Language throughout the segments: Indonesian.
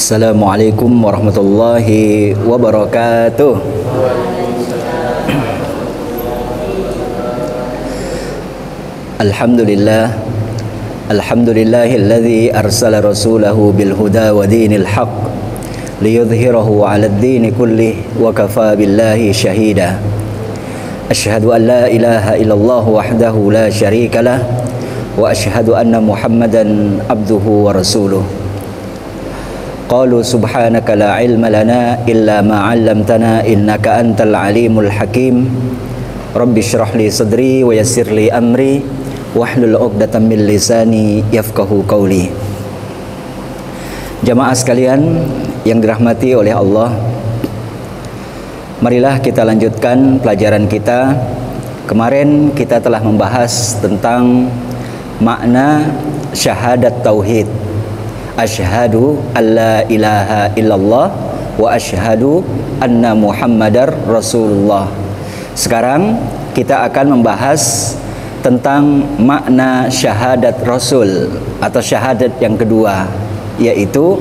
Assalamualaikum warahmatullahi wabarakatuh. Alhamdulillah, alhamdulillahilladzi arsala rasulahu bil huda wa dinil haqq liyudhhirahu 'alad dini kullih wa kafa billahi shahida. Asyhadu an la ilaha illallah wahdahu la syarikalah wa asyhadu anna Muhammadan abduhu wa rasuluh. Qalu subhanaka la ilma lana illa ma 'allamtana innaka antal alimul hakim. Rabbi shrah li sadri wa yassir li amri wahlul 'uqdatam min lisani yafqahu qawli. Jamaah sekalian yang dirahmati oleh Allah, marilah kita lanjutkan pelajaran kita. Kemarin kita telah membahas tentang makna syahadat tauhid. Asyhadu alla ilaha illallah wa asyhadu anna Muhammadar Rasulullah. Sekarang kita akan membahas tentang makna syahadat Rasul atau syahadat yang kedua, yaitu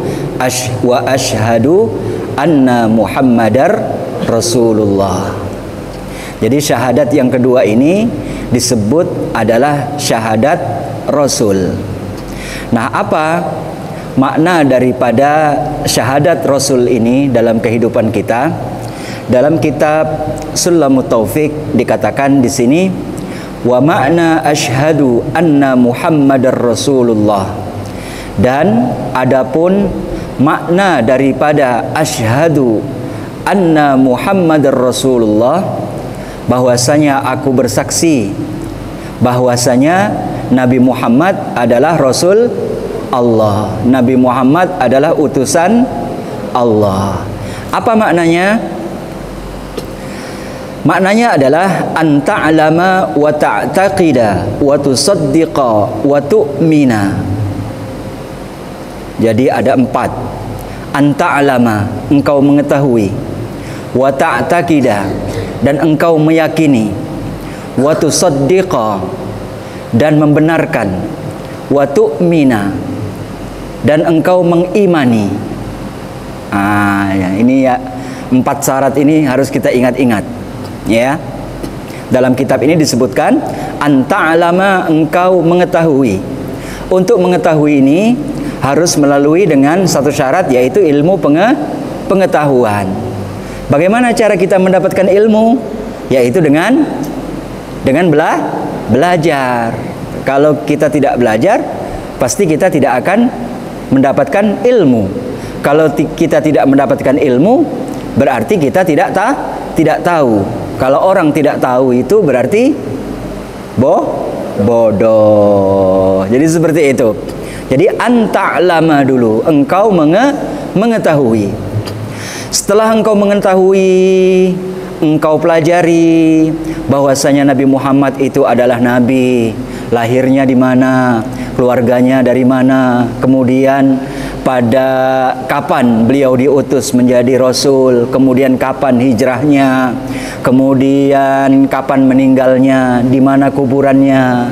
wa asyhadu anna Muhammadar Rasulullah. Jadi syahadat yang kedua ini disebut adalah syahadat Rasul. Nah, apa makna daripada syahadat Rasul ini dalam kehidupan kita? Dalam kitab Sulamut Taufik dikatakan di sini, wa makna asyhadu anna Muhammadar Rasulullah. Dan adapun makna daripada asyhadu anna Muhammadar Rasulullah, bahwasanya aku bersaksi bahwasanya Nabi Muhammad adalah Rasul Allah. Nabi Muhammad adalah utusan Allah. Apa maknanya? Maknanya adalah an ta'lama wa ta'taqida wa tusaddiqa wa tu'mina. Jadi ada 4. An ta'lama, engkau mengetahui, wa ta'taqida, dan engkau meyakini, wa tusaddiqa, dan membenarkan, wa tu'mina, dan engkau mengimani. Ya, ini ya, 4 syarat ini harus kita ingat-ingat, ya. Dalam kitab ini disebutkan an ta'lama, engkau mengetahui. Untuk mengetahui ini harus melalui dengan satu syarat, yaitu ilmu pengetahuan. Bagaimana cara kita mendapatkan ilmu? Yaitu dengan belajar. Kalau kita tidak belajar, pasti kita tidak akan mendapatkan ilmu. Kalau kita tidak mendapatkan ilmu, berarti kita tidak tahu. Kalau orang tidak tahu itu berarti bodoh. Jadi seperti itu. Jadi anta'lama dulu, engkau mengetahui. Setelah engkau mengetahui, engkau pelajari bahwasanya Nabi Muhammad itu adalah nabi. Lahirnya di mana, keluarganya dari mana, kemudian pada kapan beliau diutus menjadi rasul, kemudian kapan hijrahnya, kemudian kapan meninggalnya, di mana kuburannya.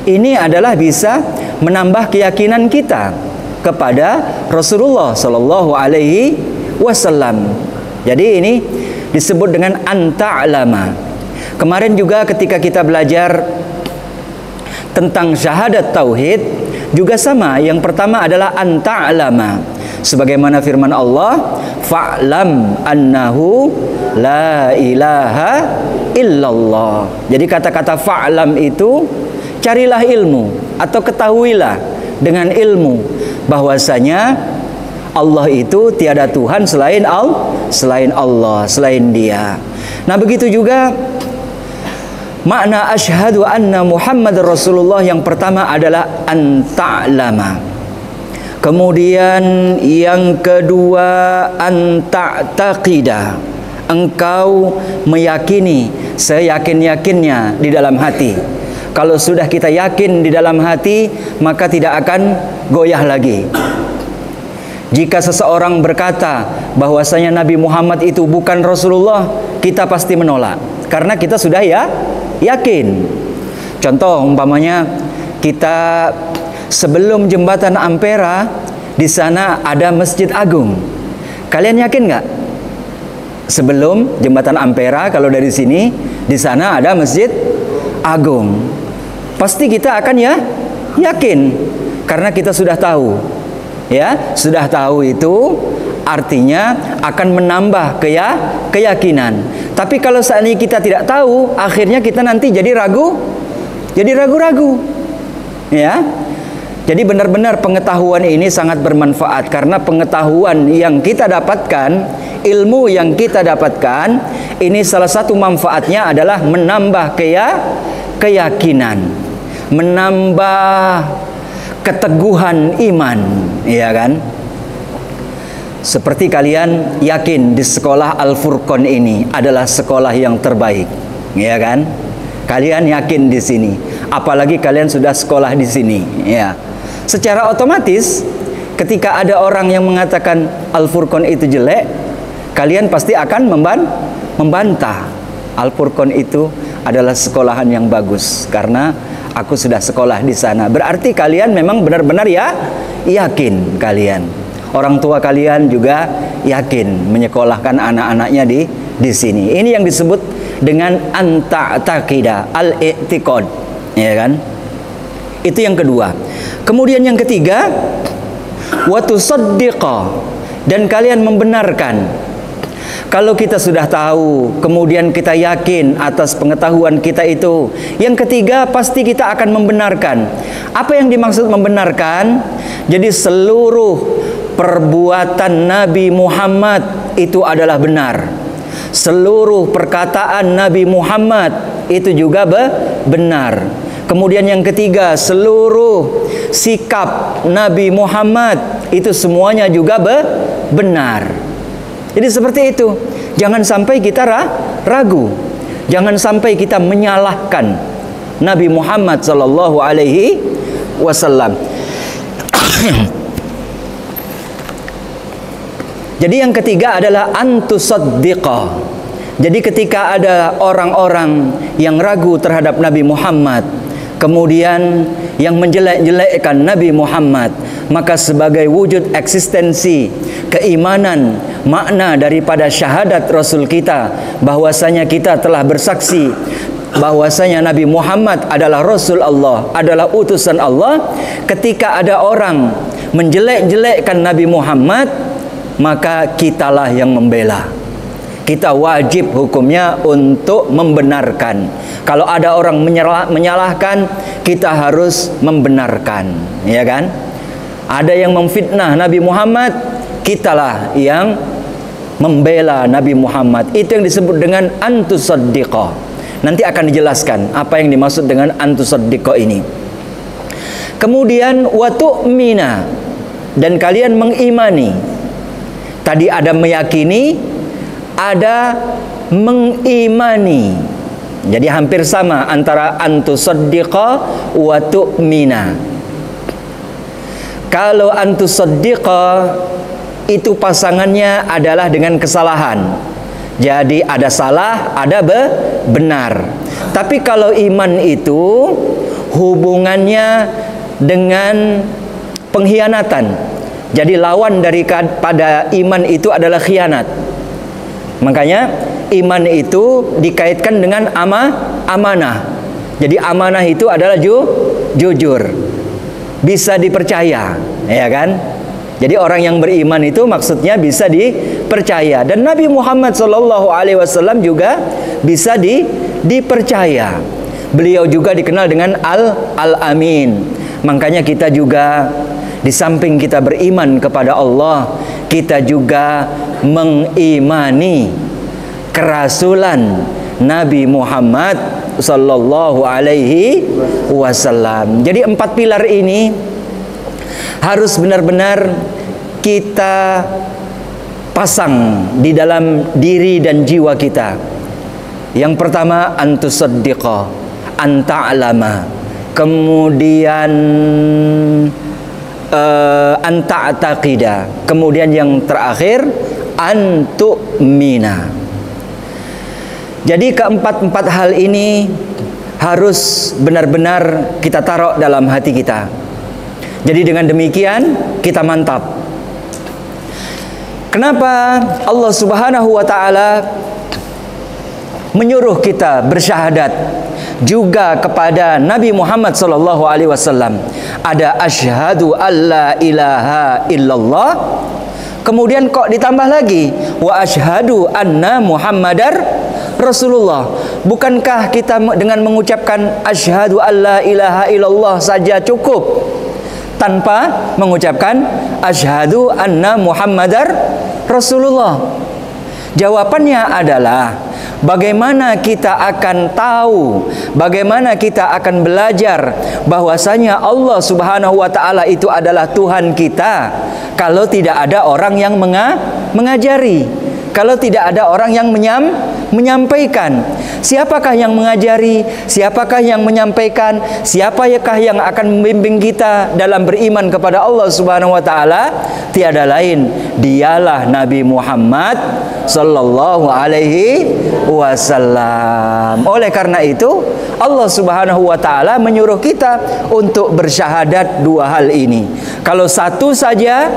Ini adalah bisa menambah keyakinan kita kepada Rasulullah Sallallahu Alaihi Wasallam. Jadi ini disebut dengan anta'lama. Kemarin juga ketika kita belajar tentang syahadat tauhid juga sama. Yang pertama adalah anta'lama, sebagaimana firman Allah, fa'lam annahu la ilaha illallah. Jadi kata-kata fa'lam itu carilah ilmu atau ketahuilah dengan ilmu bahwasanya Allah itu tiada Tuhan selain Allah, selain Dia. Nah, begitu juga makna asyhadu anna Muhammad Rasulullah yang pertama adalah an ta'lama. Kemudian yang kedua an ta'taqida, engkau meyakini seyakin-yakinnya di dalam hati. Kalau sudah kita yakin di dalam hati, maka tidak akan goyah lagi. Jika seseorang berkata bahwasanya Nabi Muhammad itu bukan Rasulullah, kita pasti menolak, karena kita sudah yakin. Contoh umpamanya kita sebelum jembatan Ampera di sana ada Masjid Agung. Kalian yakin nggak? Sebelum Jembatan Ampera, kalau dari sini, di sana ada Masjid Agung. Pasti kita akan ya yakin, karena kita sudah tahu. Ya, sudah tahu itu artinya akan menambah keyakinan. Tapi kalau seandainya kita tidak tahu, akhirnya kita nanti jadi ragu-ragu. Ya. Jadi benar-benar pengetahuan ini sangat bermanfaat, karena pengetahuan yang kita dapatkan, ilmu yang kita dapatkan, ini salah satu manfaatnya adalah menambah keyakinan, menambah keteguhan iman, ya kan? Seperti kalian yakin di sekolah Al-Furqan ini adalah sekolah yang terbaik, ya kan? Kalian yakin di sini, apalagi kalian sudah sekolah di sini, ya. Secara otomatis ketika ada orang yang mengatakan Al-Furqan itu jelek, kalian pasti akan membantah. Al-Furqan itu adalah sekolahan yang bagus karena aku sudah sekolah di sana. Berarti kalian memang benar-benar ya yakin kalian. Orang tua kalian juga yakin menyekolahkan anak-anaknya di sini. Ini yang disebut dengan anta'taqida, al-i'tiqad, ya kan? Itu yang kedua. Kemudian yang ketiga, wa tusaddiqa, dan kalian membenarkan. Kalau kita sudah tahu, kemudian kita yakin atas pengetahuan kita itu. Yang ketiga, pasti kita akan membenarkan. Apa yang dimaksud membenarkan? Jadi seluruh perbuatan Nabi Muhammad itu adalah benar. Seluruh perkataan Nabi Muhammad itu juga benar. Kemudian yang ketiga, seluruh sikap Nabi Muhammad itu semuanya juga benar. Jadi seperti itu. Jangan sampai kita ragu. Jangan sampai kita menyalahkan Nabi Muhammad sallallahu alaihi wasallam. Jadi yang ketiga adalah antusaddiqa. Jadi ketika ada orang-orang yang ragu terhadap Nabi Muhammad, kemudian yang menjelek-jelekkan Nabi Muhammad, maka sebagai wujud eksistensi keimanan, makna daripada syahadat Rasul kita, bahwasanya kita telah bersaksi bahwasanya Nabi Muhammad adalah Rasul Allah, adalah utusan Allah. Ketika ada orang menjelek-jelekkan Nabi Muhammad, maka kitalah yang membela. Kita wajib hukumnya untuk membenarkan. Kalau ada orang menyalahkan, kita harus membenarkan, ya kan? Ada yang memfitnah Nabi Muhammad, kitalah yang membela Nabi Muhammad. Itu yang disebut dengan antusaddiqa. Nanti akan dijelaskan apa yang dimaksud dengan antusaddiqa ini. Kemudian wa tu'mina, dan kalian mengimani. Tadi ada meyakini, ada mengimani. Jadi hampir sama antara antusaddiqa wa tu'mina. Kalau antusaddiqa itu pasangannya adalah dengan kesalahan. Jadi ada salah, ada benar. Tapi kalau iman itu hubungannya dengan pengkhianatan. Jadi lawan daripada iman itu adalah khianat. Makanya iman itu dikaitkan dengan amanah. Jadi amanah itu adalah jujur, bisa dipercaya, ya kan? Jadi orang yang beriman itu maksudnya bisa dipercaya. Dan Nabi Muhammad SAW juga bisa dipercaya. Beliau juga dikenal dengan Al-Amin. Makanya kita juga di samping kita beriman kepada Allah, kita juga mengimani kerasulan Nabi Muhammad sallallahu alaihi wasallam. Jadi 4 pilar ini harus benar-benar kita pasang di dalam diri dan jiwa kita. Yang pertama antusaddiqa, anta'lama. Kemudian anta'taqida. Kemudian yang terakhir antu'mina. Jadi keempat hal ini harus benar-benar kita taruh dalam hati kita. Jadi dengan demikian kita mantap. Kenapa Allah Subhanahu wa taala menyuruh kita bersyahadat juga kepada Nabi Muhammad sallallahu alaihi wasallam? Ada asyhadu alla ilaha illallah. Kemudian kok ditambah lagi wa asyhadu anna Muhammadar Rasulullah. Bukankah kita dengan mengucapkan asyhadu alla ilaha illallah saja cukup tanpa mengucapkan asyhadu anna Muhammadar Rasulullah? Jawabannya adalah bagaimana kita akan tahu, bagaimana kita akan belajar bahwasanya Allah Subhanahu wa taala itu adalah Tuhan kita kalau tidak ada orang yang mengajari, kalau tidak ada orang yang menyampaikan. Siapakah yang mengajari? Siapakah yang menyampaikan? Siapakah yang akan membimbing kita dalam beriman kepada Allah Subhanahu wa taala? Tiada lain, dialah Nabi Muhammad sallallahu alaihi wasallam. Oleh karena itu, Allah Subhanahu wa taala menyuruh kita untuk bersyahadat dua hal ini. Kalau satu saja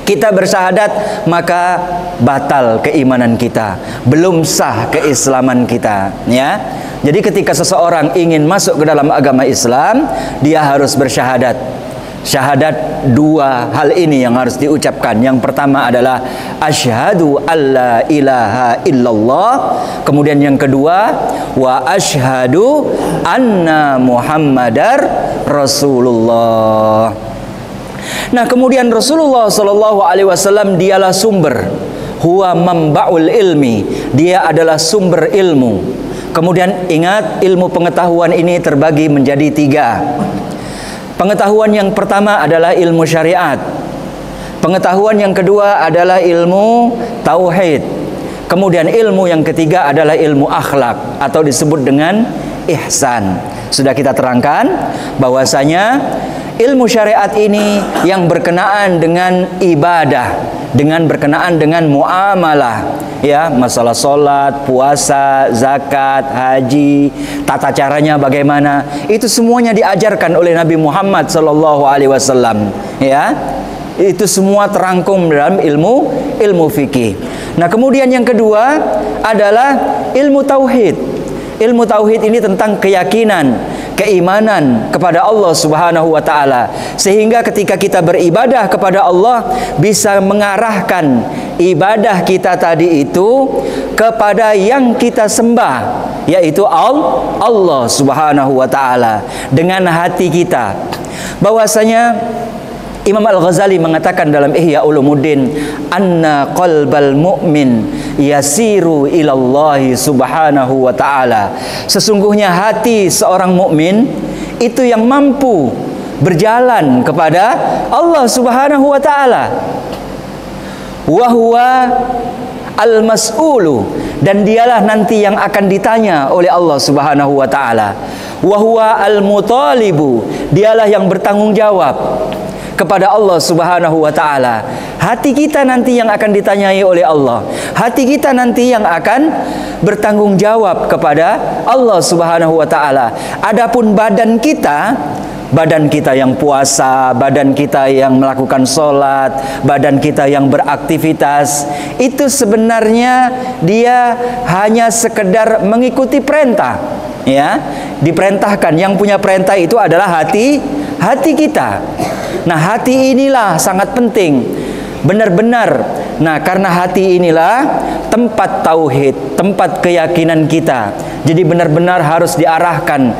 kita bersyahadat, maka batal keimanan kita, belum sah keislaman kita, ya. Jadi ketika seseorang ingin masuk ke dalam agama Islam, dia harus bersyahadat. Syahadat dua hal ini yang harus diucapkan. Yang pertama adalah asyhadu alla ilaha illallah. Kemudian yang kedua wa asyhadu anna Muhammadar Rasulullah. Nah, kemudian Rasulullah sallallahu alaihi wasallam dialah sumber, huwa mambaul ilmi, dia adalah sumber ilmu. Kemudian ingat, ilmu pengetahuan ini terbagi menjadi tiga. Pengetahuan yang pertama adalah ilmu syariat. Pengetahuan yang kedua adalah ilmu tauhid. Kemudian ilmu yang ketiga adalah ilmu akhlak atau disebut dengan ihsan. Sudah kita terangkan bahwasanya ilmu syariat ini yang berkenaan dengan ibadah, dengan berkenaan dengan muamalah, ya, masalah sholat, puasa, zakat, haji, tata caranya bagaimana, itu semuanya diajarkan oleh Nabi Muhammad sallallahu alaihi wasallam, ya. Itu semua terangkum dalam ilmu fikih. Nah, kemudian yang kedua adalah ilmu tauhid. Ilmu tauhid ini tentang keyakinan, keimanan kepada Allah Subhanahu wa taala, sehingga ketika kita beribadah kepada Allah bisa mengarahkan ibadah kita tadi itu kepada yang kita sembah, yaitu Allah Subhanahu wa taala, dengan hati kita. Bahwasanya Imam Al-Ghazali mengatakan dalam Ihya Ulumuddin, anna qalbal mu'min yasiru ilallahi subhanahu wa ta'ala. Sesungguhnya hati seorang mukmin itu yang mampu berjalan kepada Allah Subhanahu wa ta'ala. Wa huwa al-mas'ulu, dan dialah nanti yang akan ditanya oleh Allah Subhanahu wa ta'ala. Wa huwa al-mutalibu, dialah yang bertanggung jawab kepada Allah Subhanahu wa ta'ala. Hati kita nanti yang akan ditanyai oleh Allah. Hati kita nanti yang akan bertanggung jawab kepada Allah Subhanahu wa ta'ala. Adapun badan kita yang puasa, badan kita yang melakukan sholat, badan kita yang beraktivitas, itu sebenarnya dia hanya sekedar mengikuti perintah, ya. Diperintahkan, yang punya perintah itu adalah hati kita. Nah, hati inilah sangat penting, benar-benar. Nah, karena hati inilah tempat tauhid, tempat keyakinan kita. Jadi benar-benar harus diarahkan.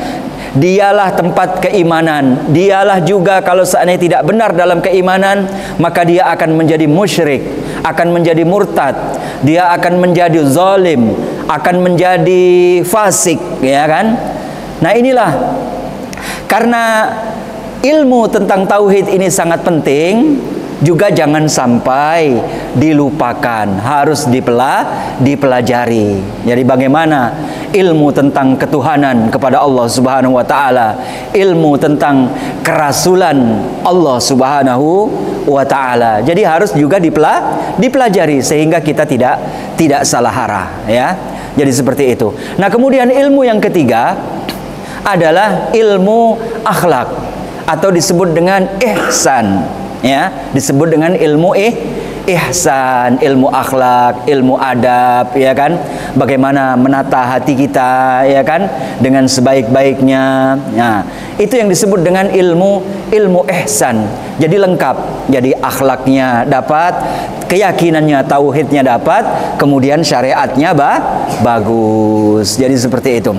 Dialah tempat keimanan. Dialah juga kalau seandainya tidak benar dalam keimanan, maka dia akan menjadi musyrik, akan menjadi murtad, dia akan menjadi zalim, akan menjadi fasik, ya kan? Nah, inilah karena ilmu tentang tauhid ini sangat penting, juga jangan sampai dilupakan, harus dipelajari. Jadi bagaimana ilmu tentang ketuhanan kepada Allah Subhanahu wa taala, ilmu tentang kerasulan Allah Subhanahu wa taala. Jadi harus juga dipelajari sehingga kita tidak salah arah, ya. Jadi seperti itu. Nah, kemudian ilmu yang ketiga adalah ilmu akhlak atau disebut dengan ihsan, ya, disebut dengan ilmu ihsan, ilmu akhlak, ilmu adab, ya kan? Bagaimana menata hati kita, ya kan? Dengan sebaik-baiknya. Nah, itu yang disebut dengan ilmu ihsan. Jadi lengkap. Jadi akhlaknya dapat, keyakinannya, tauhidnya dapat, kemudian syariatnya bagus. Jadi seperti itu.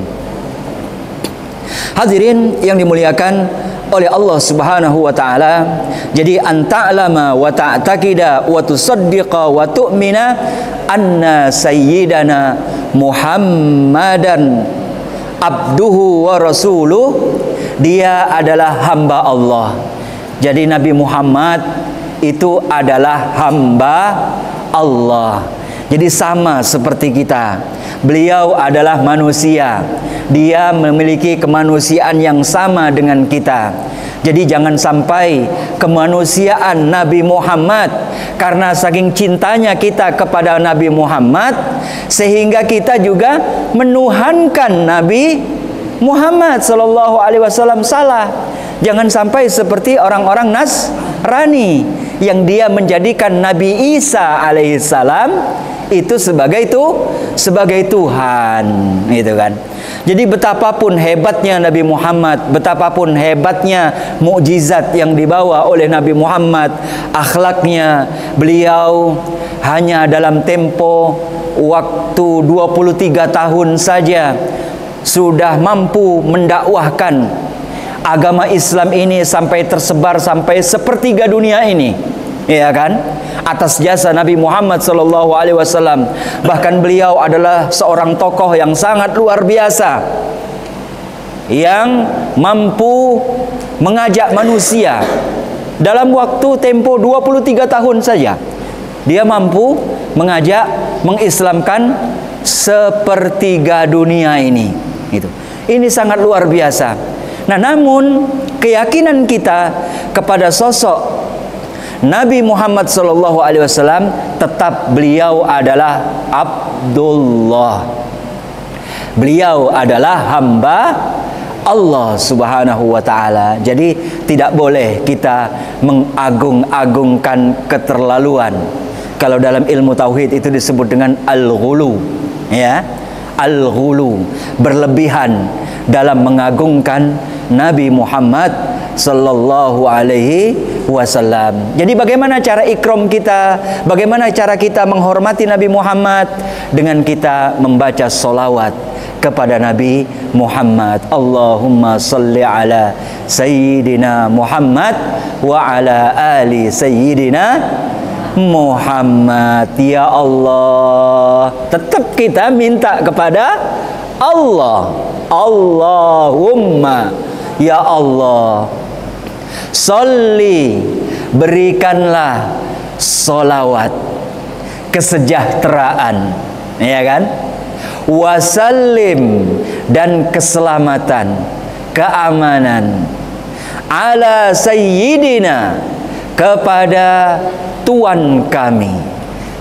Hadirin yang dimuliakan oleh Allah Subhanahu wa taala, jadi anta'lama wa ta'taqida wa tusaddiqa wa tu'mina anna sayyidana Muhammadan abduhu wa rasuluh, dia adalah hamba Allah. Jadi Nabi Muhammad itu adalah hamba Allah. Jadi sama seperti kita. Beliau adalah manusia. Dia memiliki kemanusiaan yang sama dengan kita. Jadi jangan sampai kemanusiaan Nabi Muhammad, karena saking cintanya kita kepada Nabi Muhammad, sehingga kita juga menuhankan Nabi Muhammad sallallahu alaihi wasallam salah. Jangan sampai seperti orang-orang Nasrani yang dia menjadikan Nabi Isa alaihissalam itu sebagai Tuhan, gitu kan. Jadi betapapun hebatnya Nabi Muhammad, betapapun hebatnya mukjizat yang dibawa oleh Nabi Muhammad, akhlaknya, beliau hanya dalam tempo waktu 23 tahun saja sudah mampu mendakwahkan agama Islam ini sampai tersebar sampai sepertiga dunia ini, ya kan? Atas jasa Nabi Muhammad sallallahu alaihi wasallam. Bahkan beliau adalah seorang tokoh yang sangat luar biasa, yang mampu mengajak manusia dalam waktu tempo 23 tahun saja. Dia mampu mengajak, mengislamkan sepertiga dunia ini. Gitu. Ini sangat luar biasa. Nah, namun keyakinan kita kepada sosok Nabi Muhammad sallallahu alaihi wasallam tetap beliau adalah Abdullah. Beliau adalah hamba Allah Subhanahu wa taala. Jadi tidak boleh kita mengagung-agungkan keterlaluan. Kalau dalam ilmu tauhid itu disebut dengan al-ghulu, ya. Al-ghulu, berlebihan dalam mengagungkan Nabi Muhammad sallallahu alaihi wasallam. Jadi bagaimana cara ikram kita? Bagaimana cara kita menghormati Nabi Muhammad? Dengan kita membaca solawat kepada Nabi Muhammad. Allahumma salli ala Sayyidina Muhammad wa ala ali Sayyidina Muhammad. Ya Allah, tetap kita minta kepada Allah. Allahumma, ya Allah, sholli, berikanlah solawat, kesejahteraan, ya kan? Wasallim, dan keselamatan, keamanan, ala sayyidina, kepada Tuhan kami,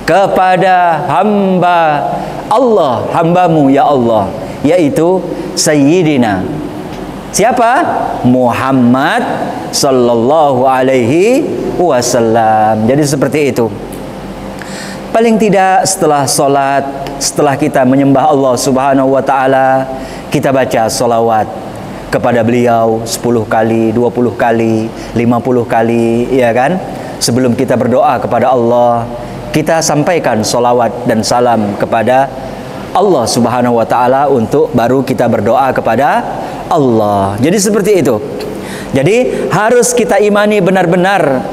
kepada hamba Allah, hambamu ya Allah, yaitu Sayyidina. Siapa? Muhammad sallallahu alaihi wasallam. Jadi seperti itu. Paling tidak setelah sholat, setelah kita menyembah Allah Subhanahu wa ta'ala, kita baca sholawat kepada beliau 10 kali, 20 kali, 50 kali, ya kan? Sebelum kita berdoa kepada Allah, kita sampaikan sholawat dan salam kepada Allah Subhanahu wa ta'ala, untuk baru kita berdoa kepada Allah. Jadi seperti itu. Jadi harus kita imani benar-benar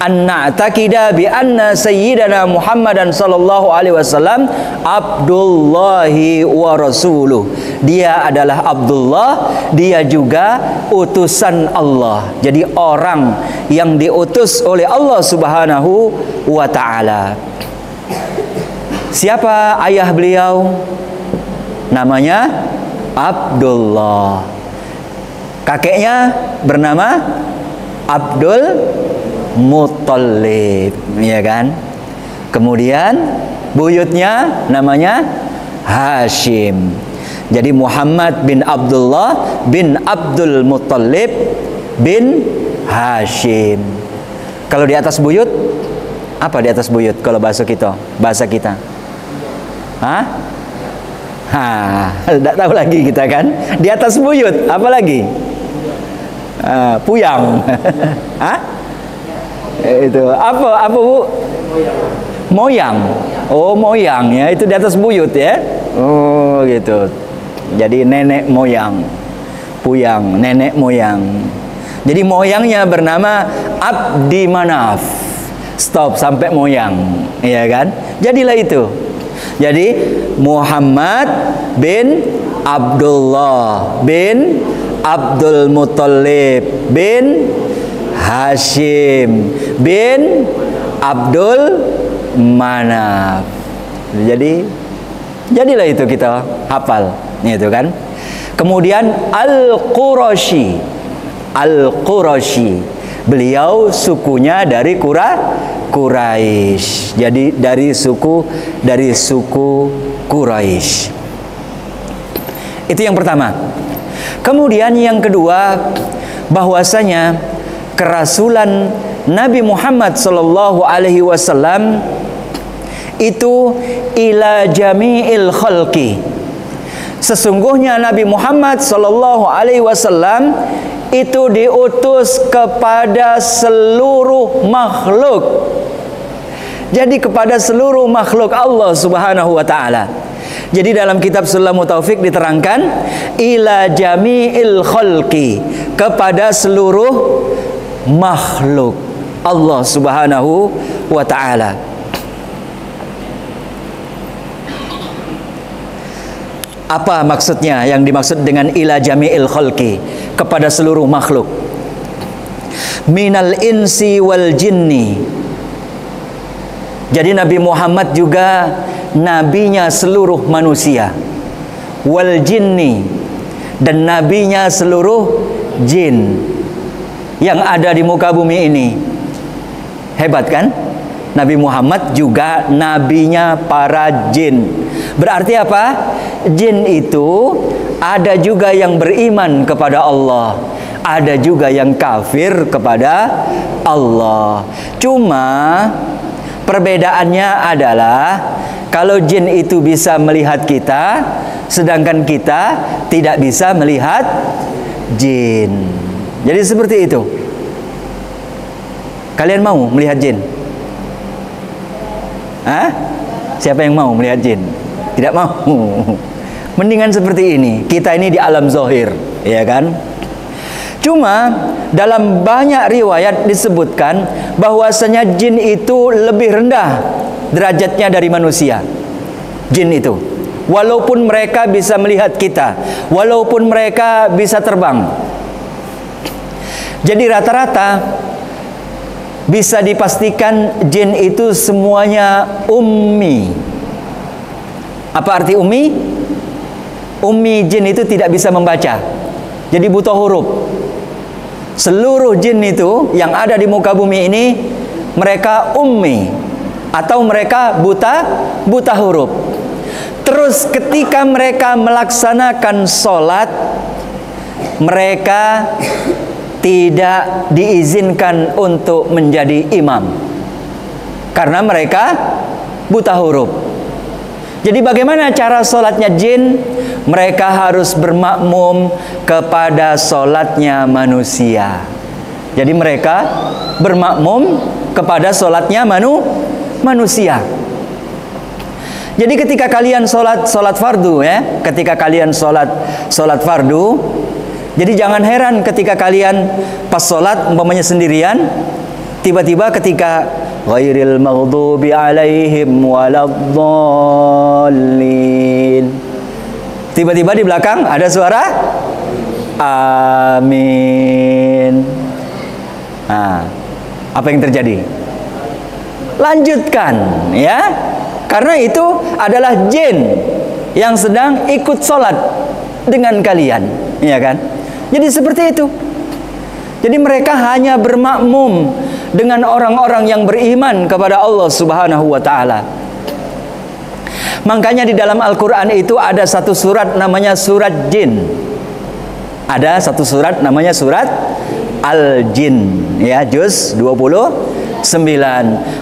an-na'taqida bi anna sayyidana Muhammadan sallallahu alaihi wasallam Abdullahi wa rasuluh. Dia adalah Abdullah, dia juga utusan Allah. Jadi orang yang diutus oleh Allah Subhanahu wa ta'ala. Siapa ayah beliau? Namanya Abdullah. Kakeknya bernama Abdul Muttalib, ya kan? Kemudian buyutnya namanya Hashim. Jadi Muhammad bin Abdullah bin Abdul Muttalib bin Hashim. Kalau di atas buyut, apa di atas buyut kalau bahasa kita? Hah? Tidak tahu lagi kita kan. Di atas buyut, apa lagi? Puyang. Hah? Itu apa Bu? Moyang. Oh, moyang ya, itu di atas buyut ya. Oh, gitu. Jadi nenek moyang. Puyang, nenek moyang. Jadi moyangnya bernama Abdi Manaf. Stop sampai moyang, ya kan? Jadilah itu. Jadi Muhammad bin Abdullah bin Abdul Muttalib bin Hashim bin Abdul Manaf. Jadi jadilah itu kita hafal, itu kan. Kemudian Al-Qurashi. Al-Qurashi, beliau sukunya dari Quraisy. Jadi dari suku Quraisy. Itu yang pertama. Kemudian yang kedua, bahwasanya kerasulan Nabi Muhammad sallallahu alaihi wasallam itu ila jami'il khalqi. Sesungguhnya Nabi Muhammad sallallahu alaihi wasallam itu diutus kepada seluruh makhluk. Jadi kepada seluruh makhluk Allah Subhanahu wa taala. Jadi dalam kitab Sulamut Taufik diterangkan ila jami'il khalqi, kepada seluruh makhluk Allah Subhanahu wa taala. Apa maksudnya yang dimaksud dengan ila jami'il khalqi? Kepada seluruh makhluk. Minal insi wal jinni. Jadi Nabi Muhammad juga nabinya seluruh manusia. Wal jinni, dan nabinya seluruh jin yang ada di muka bumi ini. Hebat kan? Nabi Muhammad juga nabinya para jin. Berarti apa? Jin itu ada juga yang beriman kepada Allah, ada juga yang kafir kepada Allah. Cuma perbedaannya adalah kalau jin itu bisa melihat kita, sedangkan kita tidak bisa melihat jin. Jadi seperti itu. Kalian mau melihat jin? Hah? Siapa yang mau melihat jin? Tidak mau. Mendingan seperti ini. Kita ini di alam zahir, ya kan? Cuma dalam banyak riwayat disebutkan bahwasanya jin itu lebih rendah derajatnya dari manusia. Jin itu, walaupun mereka bisa melihat kita, walaupun mereka bisa terbang. Jadi rata-rata bisa dipastikan jin itu semuanya ummi. Apa arti ummi? Ummi jin itu tidak bisa membaca, jadi buta huruf. Seluruh jin itu yang ada di muka bumi ini, mereka ummi, atau mereka buta huruf. Terus ketika mereka melaksanakan sholat, mereka tidak diizinkan untuk menjadi imam karena mereka buta huruf. Jadi bagaimana cara sholatnya jin? Mereka harus bermakmum kepada sholatnya manusia. Jadi mereka bermakmum kepada sholatnya manusia. Jadi ketika kalian sholat fardu, ya, ketika kalian sholat fardu, jadi jangan heran ketika kalian pas sholat umpamanya sendirian, tiba-tiba ketika ghairil maghdubi alaihim waladdallin, tiba-tiba di belakang ada suara amin. Nah, apa yang terjadi? Lanjutkan, ya, karena itu adalah jin yang sedang ikut sholat dengan kalian, ya kan? Jadi seperti itu. Jadi mereka hanya bermakmum dengan orang-orang yang beriman kepada Allah Subhanahu wa taala. Makanya di dalam Al-Qur'an itu ada satu surat namanya surat jin. Ada satu surat namanya surat Al-Jin, ya, juz 29.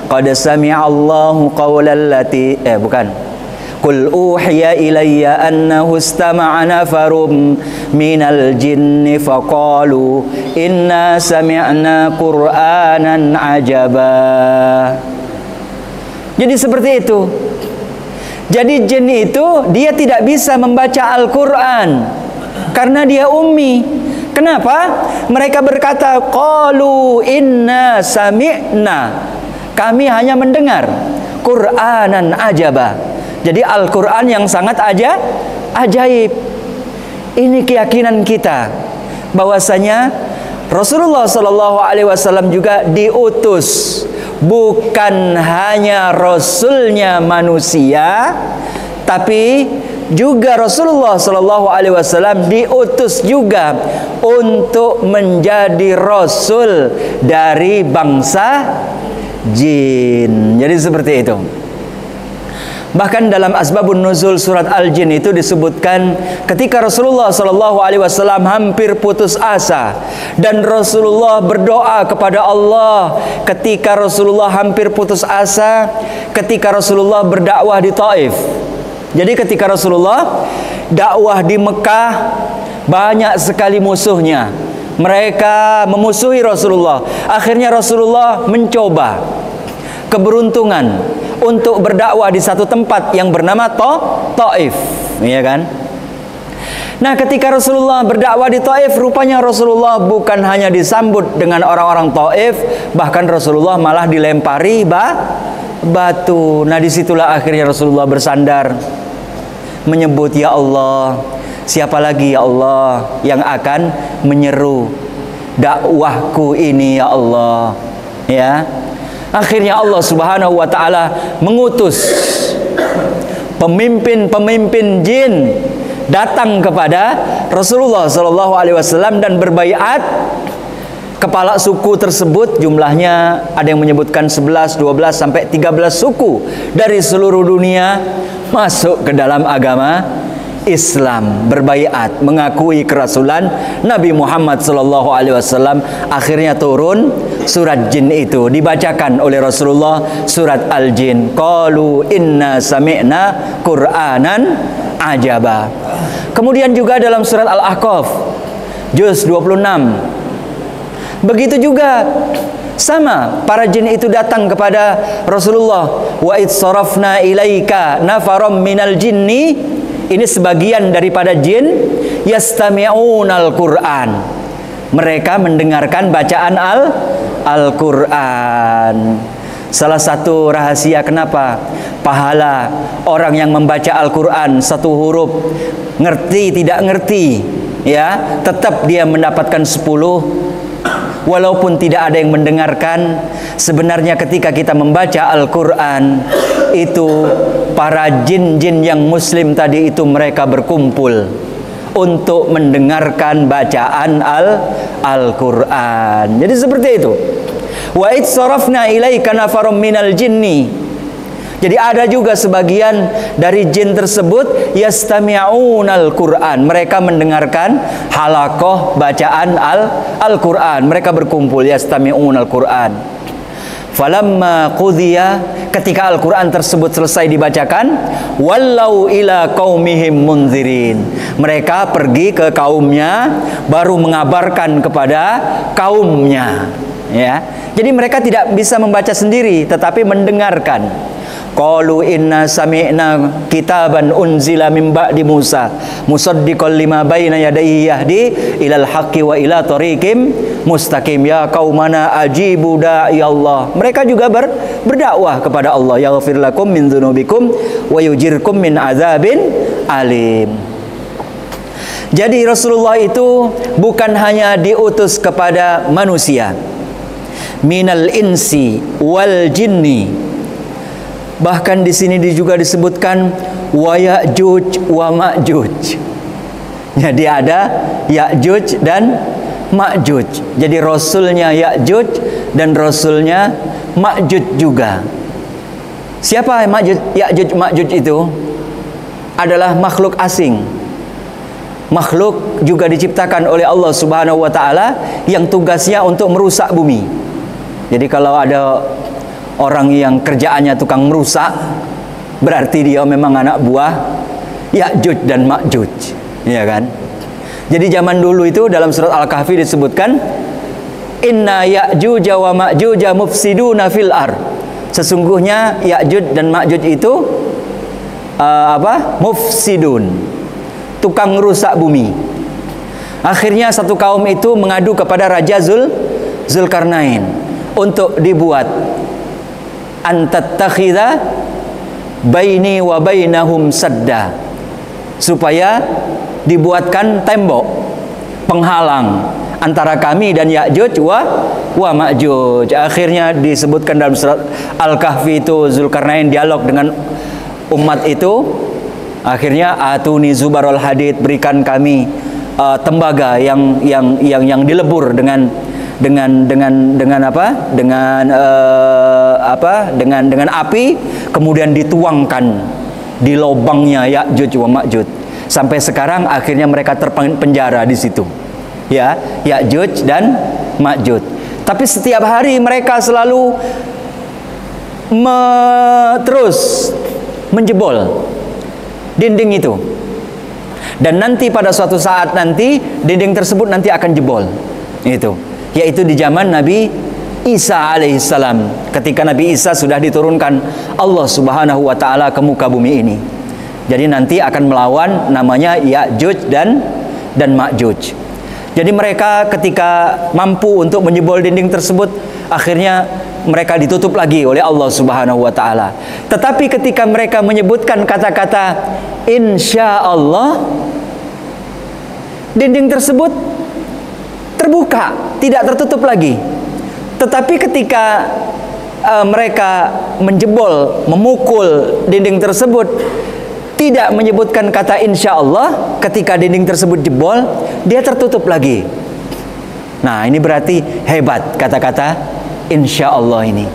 Qad sami'allahu qaulal lati Qul uhiya ilayya annahu istama'a nafarum minal jinni faqalu inna sami'na qur'anan ajaba. Jadi seperti itu. Jadi jin itu dia tidak bisa membaca Al-Quran karena dia ummi. Kenapa? Mereka berkata, qalu inna sami'na, kami hanya mendengar Qur'anan ajaba. Jadi Al-Quran yang sangat ajaib. Ini keyakinan kita bahwasanya Rasulullah SAW juga diutus, bukan hanya Rasulnya manusia, tapi juga Rasulullah SAW diutus juga untuk menjadi Rasul dari bangsa jin. Jadi seperti itu. Bahkan dalam Asbabun Nuzul surat Al-Jin itu disebutkan ketika Rasulullah SAW hampir putus asa dan Rasulullah berdoa kepada Allah ketika Rasulullah hampir putus asa, ketika Rasulullah berdakwah di Taif. Jadi ketika Rasulullah dakwah di Mekah, banyak sekali musuhnya. Mereka memusuhi Rasulullah. Akhirnya Rasulullah mencoba keberuntungan untuk berdakwah di satu tempat yang bernama Taif, ya kan? Nah, ketika Rasulullah berdakwah di Taif, rupanya Rasulullah bukan hanya disambut dengan orang-orang Taif, bahkan Rasulullah malah dilempari batu. Nah, disitulah akhirnya Rasulullah bersandar, menyebut, ya Allah, siapa lagi ya Allah yang akan menyeru dakwahku ini ya Allah, ya. Akhirnya Allah Subhanahu wa taala mengutus pemimpin-pemimpin jin datang kepada Rasulullah SAW dan berbaiat. Kepala suku tersebut jumlahnya ada yang menyebutkan 11, 12 sampai 13 suku dari seluruh dunia masuk ke dalam agama Islam, berbaiat, mengakui kerasulan Nabi Muhammad SAW. Akhirnya turun surat jin itu, dibacakan oleh Rasulullah surat Al-Jin. Qalu inna sami'na Qur'anan ajaba. Kemudian juga dalam surat Al-Ahqaf juz 26, begitu juga sama, para jin itu datang kepada Rasulullah. Wa id sarafna ilaika nafaram minal jinni, ini sebagian daripada jin, yastami'unal Qur'an, mereka mendengarkan bacaan Al-Quran. Salah satu rahasia kenapa pahala orang yang membaca Al-Quran satu huruf, ngerti tidak ngerti, ya, tetap dia mendapatkan 10 walaupun tidak ada yang mendengarkan. Sebenarnya ketika kita membaca Al-Quran itu, para jin-jin yang muslim tadi itu mereka berkumpul untuk mendengarkan bacaan Al-Quran. Jadi seperti itu. Wa id sarafna ilaika nafarum minal jinni. Jadi ada juga sebagian dari jin tersebut yastami'unal Qur'an, mereka mendengarkan halaqah bacaan Al-Quran. Mereka berkumpul yastami'unal Qur'an. Falamma qudhiya, ketika Al-Quran tersebut selesai dibacakan, wallau ila qaumihim munzirin, mereka pergi ke kaumnya baru mengabarkan kepada kaumnya, ya. Jadi mereka tidak bisa membaca sendiri tetapi mendengarkan. Qalu inna sami'na kitaban unzila min ba'di Musa musaddiqan lima baina yadayhi yahdi ilal haqqi wa ila tariqim mustaqim ya qaumana ajibu da'i Allah. Mereka juga berdakwah kepada Allah, yaghfir lakum min dzunubikum wa yujirkum min azabin alim. Jadi Rasulullah itu bukan hanya diutus kepada manusia, minal insi wal jinni. Bahkan di sini juga disebutkan wa Ya'juj wa Ma'juj. Jadi ada Ya'juj dan Ma'juj. Jadi rasulnya Ya'juj dan rasulnya Ma'juj juga. Siapa Ya'juj Ma'juj itu? Adalah makhluk asing. makhluk juga diciptakan oleh Allah Subhanahu wa taala yang tugasnya untuk merusak bumi. Jadi kalau ada orang yang kerjaannya tukang merusak, berarti dia memang anak buah Ya'juj dan Ma'juj, ya kan? Jadi zaman dulu itu dalam surat Al-Kahfi disebutkan, inna Ya'juj wa Ma'juj mufsiduna fil ar. Sesungguhnya Ya'juj dan Ma'juj itu mufsidun, tukang rusak bumi. Akhirnya satu kaum itu mengadu kepada Raja Zulkarnain untuk dibuat antattakhidha baini wa bainahum sadda, supaya dibuatkan tembok penghalang antara kami dan Ya'juj wa Ma'juj. Akhirnya disebutkan dalam surat Al-Kahfi itu Zulkarnain dialog dengan umat itu. Akhirnya atuni zubarul hadid, berikan kami tembaga yang dilebur dengan api, kemudian dituangkan di lubangnya Ya'juj wa Ma'juj. Sampai sekarang akhirnya mereka terpenjara di situ, ya, Ya'juj dan Ma'juj. Tapi setiap hari mereka selalu terus menjebol dinding itu, dan nanti pada suatu saat nanti dinding tersebut nanti akan jebol, itu yaitu di zaman Nabi Isa alaihissalam, ketika Nabi Isa sudah diturunkan Allah Subhanahu wa taala ke muka bumi ini. Jadi nanti akan melawan namanya Ya'juj dan Ma'juj. Jadi mereka ketika mampu untuk menjebol dinding tersebut, akhirnya mereka ditutup lagi oleh Allah Subhanahu wa taala. Tetapi ketika mereka menyebutkan kata-kata insyaallah, dinding tersebut terbuka, tidak tertutup lagi. Tetapi ketika mereka menjebol, memukul dinding tersebut, tidak menyebutkan kata insyaallah, ketika dinding tersebut jebol, dia tertutup lagi. Nah, ini berarti hebat kata-kata insyaallah ini.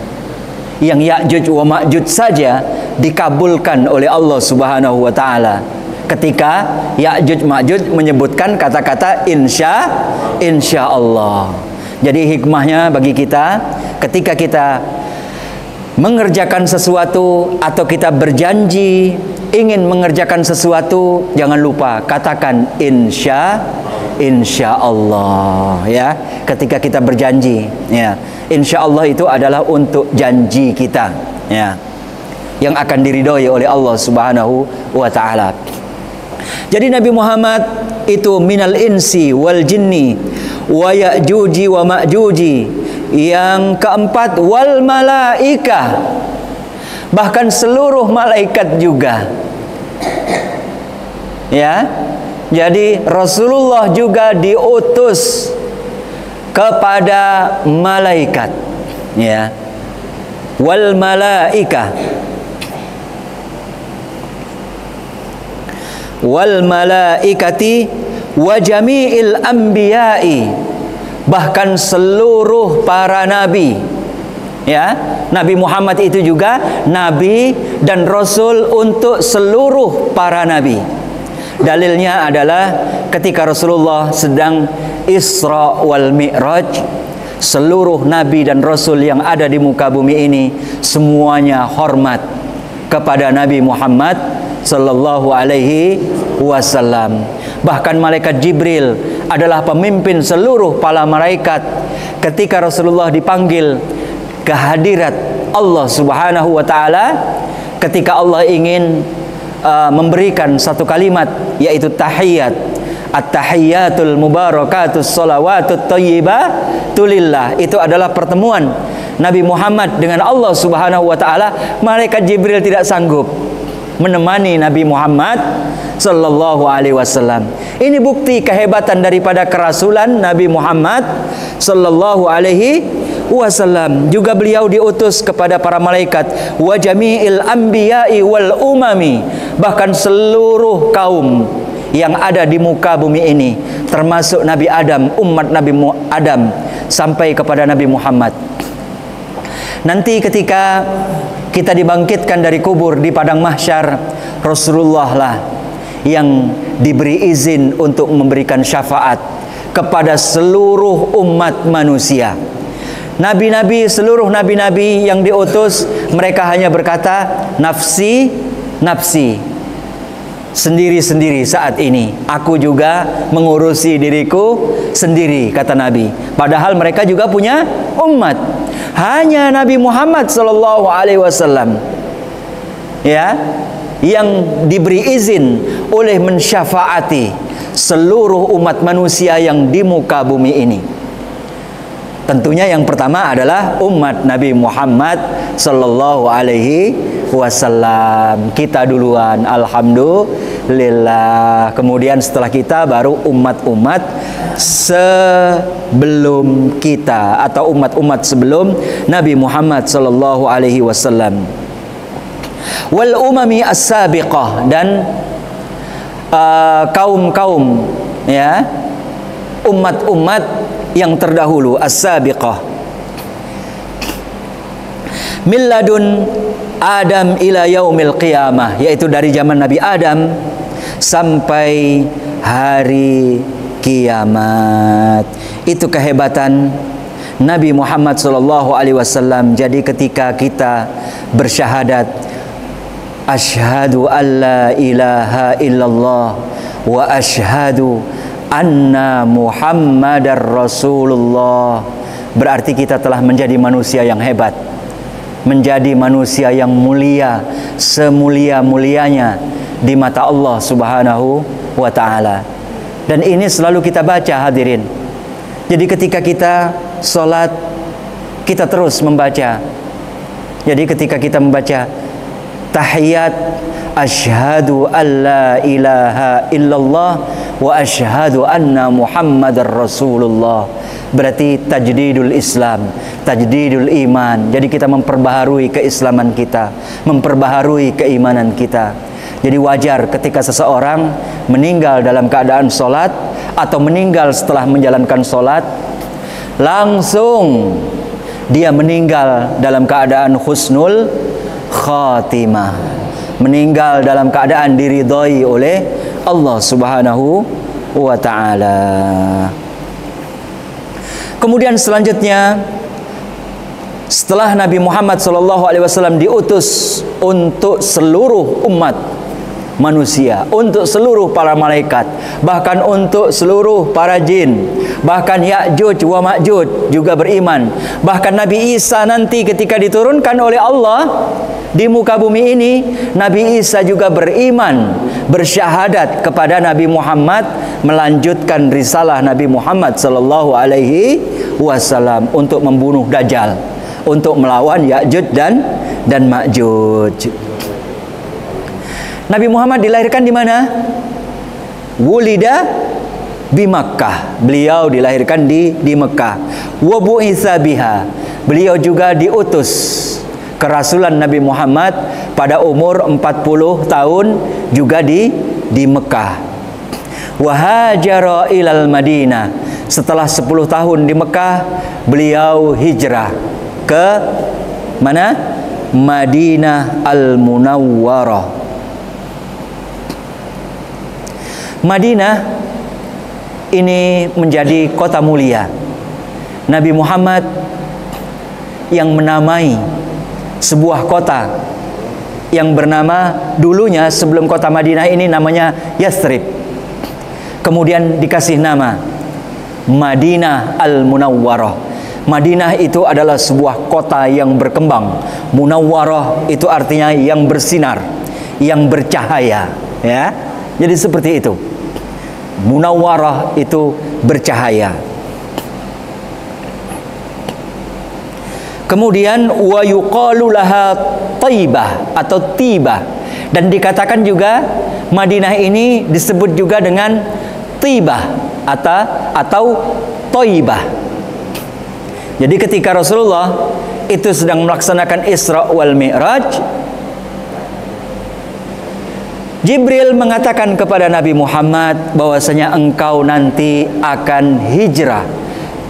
Yang Ya'juj wa Ma'juj saja dikabulkan oleh Allah Subhanahu wa taala ketika Ya'juj Ma'juj menyebutkan kata-kata insyaallah. Jadi hikmahnya bagi kita, ketika kita mengerjakan sesuatu atau kita berjanji ingin mengerjakan sesuatu, jangan lupa katakan insyaallah, ya. Ketika kita berjanji, ya, insyaallah itu adalah untuk janji kita, ya, yang akan diridhoi oleh Allah Subhanahu wa taala. Jadi Nabi Muhammad itu minal insi wal jinni wa ya'juji wa ma'juji. Yang keempat, wal malaikah, bahkan seluruh malaikat juga, ya. Jadi Rasulullah juga diutus kepada malaikat, ya. Wal malaikah, wal malaikati wa jami'il anbiya'i, bahkan seluruh para nabi, ya. Nabi Muhammad itu juga nabi dan rasul untuk seluruh para nabi. Dalilnya adalah ketika Rasulullah sedang Isra wal Mi'raj, seluruh nabi dan rasul yang ada di muka bumi ini semuanya hormat kepada Nabi Muhammad sallallahu alaihi wasallam. Bahkan malaikat Jibril adalah pemimpin seluruh para malaikat ketika Rasulullah dipanggil ke hadirat Allah Subhanahu wa taala, ketika Allah ingin memberikan satu kalimat, yaitu tahiyat, at-tahiyyatul mubarakatus shalawatut thayyibatu lillah. Itu adalah pertemuan Nabi Muhammad dengan Allah Subhanahu wa taala. Malaikat Jibril tidak sanggup menemani Nabi Muhammad sallallahu alaihi wasallam. Ini bukti kehebatan daripada kerasulan Nabi Muhammad sallallahu alaihi wasallam. Juga beliau diutus kepada para malaikat, wa jami'il anbiya'i wal umami, bahkan seluruh kaum yang ada di muka bumi ini, termasuk Nabi Adam, umat Nabi Adam, sampai kepada Nabi Muhammad. Nanti ketika kita dibangkitkan dari kubur di padang mahsyar, Rasulullah lah yang diberi izin untuk memberikan syafaat kepada seluruh umat manusia. Nabi-nabi, seluruh nabi-nabi yang diutus, mereka hanya berkata, nafsi, nafsi, sendiri-sendiri saat ini. Aku juga mengurusi diriku sendiri, kata Nabi. Padahal mereka juga punya umat. Hanya Nabi Muhammad SAW, ya, yang diberi izin oleh mensyafaati seluruh umat manusia yang di muka bumi ini. Tentunya yang pertama adalah umat Nabi Muhammad sallallahu alaihi wasallam. Kita duluan, alhamdulillah. Kemudian setelah kita baru umat-umat sebelum kita, atau umat-umat sebelum Nabi Muhammad sallallahu alaihi wasallam. Wal umami as-sabiqah, dan kaum-kaum, ya, umat-umat yang terdahulu, as-sabiqah, min ladun Adam ila yaumil qiyamah, yaitu dari zaman Nabi Adam sampai hari kiamat. Itu kehebatan Nabi Muhammad SAW. Jadi ketika kita bersyahadat, asyhadu an la ilaha illallah wa asyhadu anna Muhammadar Rasulullah, berarti kita telah menjadi manusia yang hebat, menjadi manusia yang mulia, semulia-mulianya di mata Allah Subhanahu wa ta'ala. Dan ini selalu kita baca, hadirin. Jadi ketika kita sholat, kita terus membaca. Jadi ketika kita membaca tahiyat, asyhadu an la ilaha illallah wa asyhadu anna Muhammadar Rasulullah, berarti tajdidul Islam, tajdidul iman. Jadi kita memperbaharui keislaman kita, memperbaharui keimanan kita. Jadi wajar ketika seseorang meninggal dalam keadaan sholat, atau meninggal setelah menjalankan sholat, langsung dia meninggal dalam keadaan husnul khatimah, meninggal dalam keadaan diridhai oleh Allah Subhanahu wa ta'ala. Kemudian selanjutnya, setelah Nabi Muhammad SAW diutus untuk seluruh umat manusia, untuk seluruh para malaikat, bahkan untuk seluruh para jin, bahkan Ya'juj wa Ma'juj juga beriman. Bahkan Nabi Isa nanti ketika diturunkan oleh Allah di muka bumi ini, Nabi Isa juga beriman, bersyahadat kepada Nabi Muhammad, melanjutkan risalah Nabi Muhammad sallallahu alaihi wasallam untuk membunuh Dajjal, untuk melawan Ya'juj dan Ma'juj. Nabi Muhammad dilahirkan di mana? Wulida bi Makkah. Beliau dilahirkan di Mekah. Wa bu'itsa biha. Beliau juga diutus kerasulan Nabi Muhammad pada umur 40 tahun juga di Mekah. Wa hajara ilal Madinah. Setelah 10 tahun di Mekah, beliau hijrah ke mana? Madinah Al-Munawwarah. Madinah ini menjadi kota mulia. Nabi Muhammad yang menamai sebuah kota yang bernama, dulunya sebelum kota Madinah ini namanya Yathrib, kemudian dikasih nama Madinah Al-Munawwarah. Madinah itu adalah sebuah kota yang berkembang. Munawwarah itu artinya yang bersinar, yang bercahaya, ya. Jadi seperti itu. Munawwarah itu bercahaya. Kemudian wa yuqalu laha Thaibah atau Tibah, dan dikatakan juga Madinah ini disebut juga dengan Tibah atau Thaibah. Jadi ketika Rasulullah itu sedang melaksanakan Isra wal Mi'raj, Jibril mengatakan kepada Nabi Muhammad bahwasanya engkau nanti akan hijrah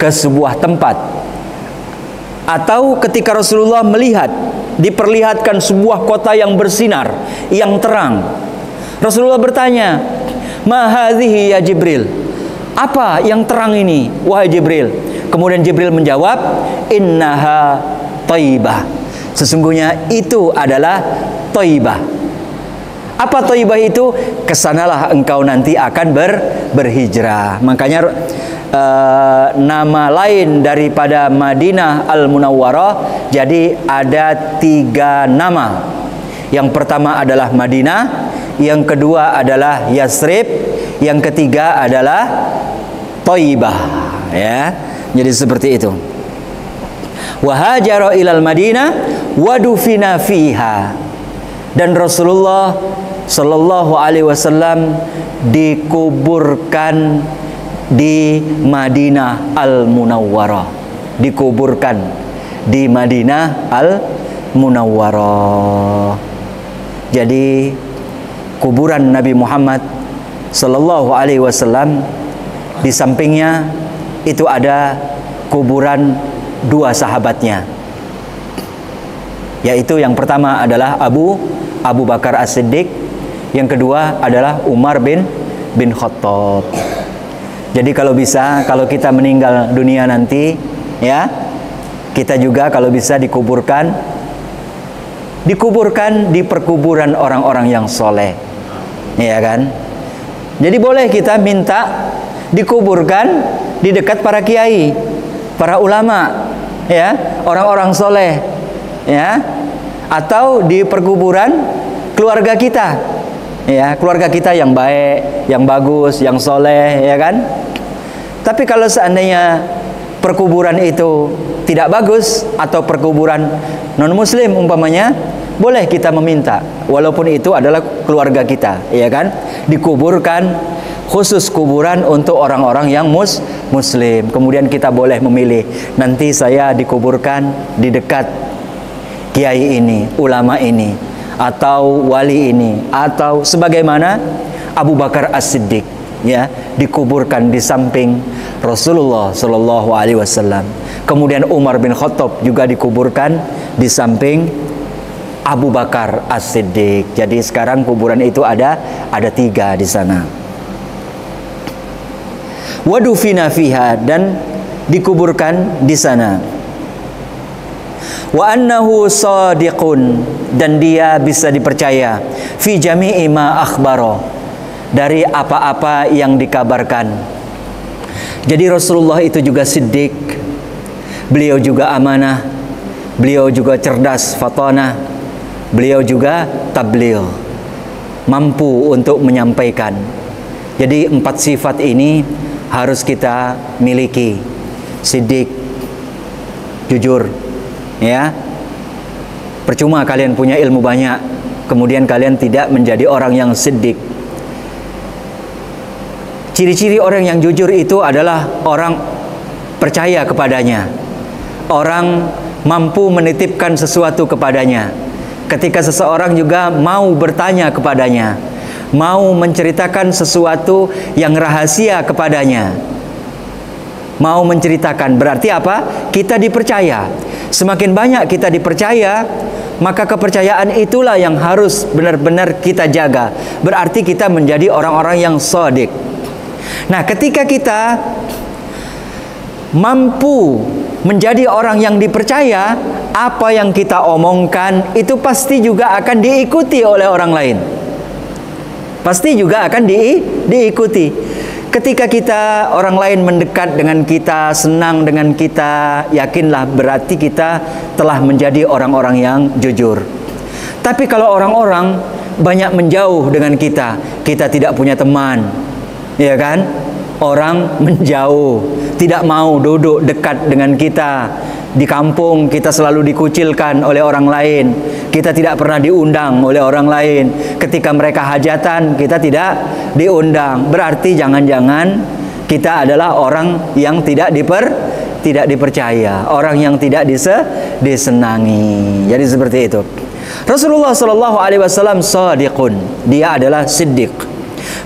ke sebuah tempat. Atau ketika Rasulullah melihat, diperlihatkan sebuah kota yang bersinar, yang terang, Rasulullah bertanya, "Ma hadhihi ya Jibril?" Apa yang terang ini, wahai Jibril? Kemudian Jibril menjawab, "Innaha thayyibah." Sesungguhnya itu adalah thayyibah. Apa thayyibah itu? Kesanalah engkau nanti akan berhijrah. Makanya nama lain daripada Madinah Al-Munawwarah, jadi ada 3 nama. Yang pertama adalah Madinah, yang kedua adalah Yasrib, yang ketiga adalah Thayyibah, ya. Jadi seperti itu. Wa hajara ilal Madinah wa dufina fiha. Dan Rasulullah sallallahu alaihi wasallam dikuburkan di Madinah Al-Munawwarah. Dikuburkan di Madinah Al-Munawwarah. Jadi kuburan Nabi Muhammad sallallahu alaihi wasallam, di sampingnya itu ada kuburan 2 sahabatnya, yaitu yang pertama adalah Abu Bakar As-Siddiq, yang kedua adalah Umar bin Khattab. Jadi kalau bisa, kalau kita meninggal dunia nanti, ya, kita juga kalau bisa dikuburkan di perkuburan orang-orang yang soleh, ya kan? Jadi boleh kita minta dikuburkan di dekat para kiai, para ulama, ya, orang-orang soleh, ya, atau di perkuburan keluarga kita, ya, keluarga kita yang baik, yang bagus, yang soleh, ya kan? Tapi kalau seandainya perkuburan itu tidak bagus, atau perkuburan non-muslim umpamanya, boleh kita meminta, walaupun itu adalah keluarga kita, ya kan, dikuburkan khusus kuburan untuk orang-orang yang muslim. Kemudian kita boleh memilih, nanti saya dikuburkan di dekat kiai ini, ulama ini, atau wali ini, atau sebagaimana Abu Bakar As-Siddiq, ya, dikuburkan di samping Rasulullah Shallallahu Alaihi Wasallam. Kemudian Umar bin Khattab juga dikuburkan di samping Abu Bakar As-Siddiq. Jadi sekarang kuburan itu ada 3 di sana. Wadufina fiha, dan dikuburkan di sana. Wa annahu sadiqun, dan dia bisa dipercaya, fi jami'i ma akhbaro, dari apa-apa yang dikabarkan. Jadi Rasulullah itu juga siddiq, beliau juga amanah, beliau juga cerdas fatanah, beliau juga tabligh, mampu untuk menyampaikan. Jadi 4 sifat ini harus kita miliki. Siddiq, jujur, ya. Percuma kalian punya ilmu banyak, kemudian kalian tidak menjadi orang yang siddiq. Ciri-ciri orang yang jujur itu adalah orang percaya kepadanya, orang mampu menitipkan sesuatu kepadanya. Ketika seseorang juga mau bertanya kepadanya, mau menceritakan sesuatu yang rahasia kepadanya, mau menceritakan, berarti apa? Kita dipercaya. Semakin banyak kita dipercaya, maka kepercayaan itulah yang harus benar-benar kita jaga. Berarti kita menjadi orang-orang yang shadiq. Nah, ketika kita mampu menjadi orang yang dipercaya, apa yang kita omongkan itu pasti juga akan diikuti oleh orang lain. Pasti juga akan diikuti. Ketika kita, orang lain mendekat dengan kita, senang dengan kita, yakinlah berarti kita telah menjadi orang-orang yang jujur. Tapi kalau orang-orang banyak menjauh dengan kita, kita tidak punya teman, ya kan? Orang menjauh, tidak mau duduk dekat dengan kita. Di kampung kita selalu dikucilkan oleh orang lain, kita tidak pernah diundang oleh orang lain. Ketika mereka hajatan, kita tidak diundang. Berarti jangan-jangan kita adalah orang yang tidak dipercaya, orang yang tidak disenangi. Jadi seperti itu. Rasulullah Shallallahu Alaihi Wasallam shadiqun, dia adalah siddiq.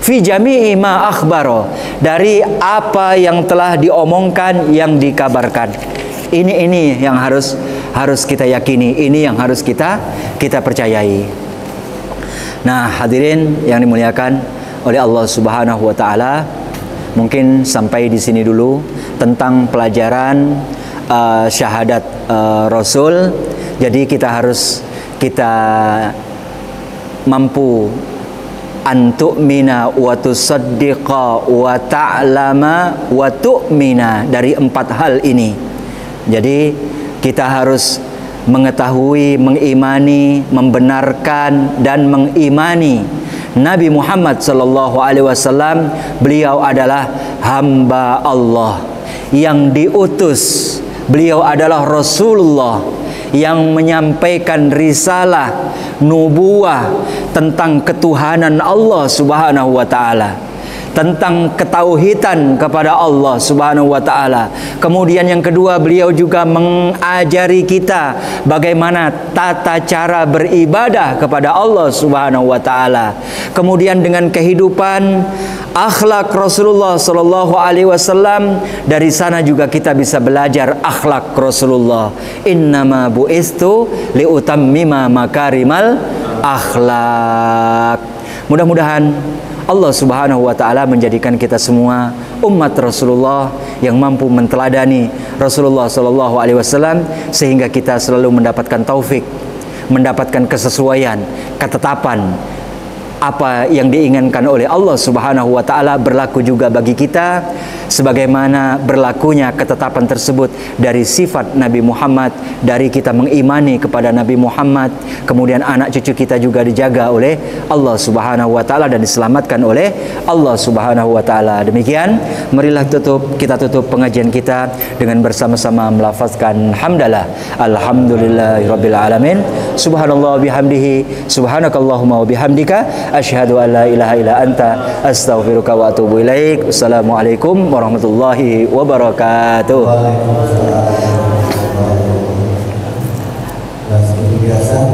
Fi jami'i ma akhbaro, dari apa yang telah diomongkan, yang dikabarkan. Ini yang harus kita yakini, ini yang harus kita percayai. Nah, hadirin yang dimuliakan oleh Allah Subhanahu wa taala, mungkin sampai di sini dulu tentang pelajaran syahadat Rasul. Jadi kita mampu antu'mina wa tusaddiqa wa ta'lama wa tu'mina, dari 4 hal ini. Jadi kita harus mengetahui, mengimani, membenarkan dan mengimani Nabi Muhammad sallallahu alaihi wasallam, beliau adalah hamba Allah yang diutus. Beliau adalah Rasulullah yang menyampaikan risalah nubuah tentang ketuhanan Allah Subhanahu wa taala, tentang ketauhidan kepada Allah Subhanahu wa taala. Kemudian yang kedua, beliau juga mengajari kita bagaimana tata cara beribadah kepada Allah Subhanahu wa taala. Kemudian dengan kehidupan akhlak Rasulullah sallallahu alaihi wasallam, dari sana juga kita bisa belajar akhlak Rasulullah. Innama bu'istu liutammima makarimal akhlak. Mudah-mudahan Allah Subhanahu wa taala menjadikan kita semua umat Rasulullah yang mampu menteladani Rasulullah sallallahu alaihi wasallam, sehingga kita selalu mendapatkan taufik, mendapatkan kesesuaian, ketetapan apa yang diinginkan oleh Allah Subhanahu wa taala berlaku juga bagi kita, sebagaimana berlakunya ketetapan tersebut dari sifat Nabi Muhammad, dari kita mengimani kepada Nabi Muhammad, kemudian anak cucu kita juga dijaga oleh Allah Subhanahu wa taala dan diselamatkan oleh Allah Subhanahu wa taala. Demikian, marilah kita tutup pengajian kita dengan bersama-sama melafazkan hamdalah. Alhamdulillahirabbil alamin. Subhanallah bihamdihi, subhanakallahumma wa bihamdika, asyhadu an la ilaha illa anta, astaghfiruka wa atubu ilaik. Assalamualaikum warahmatullahi wabarakatuh. Biasa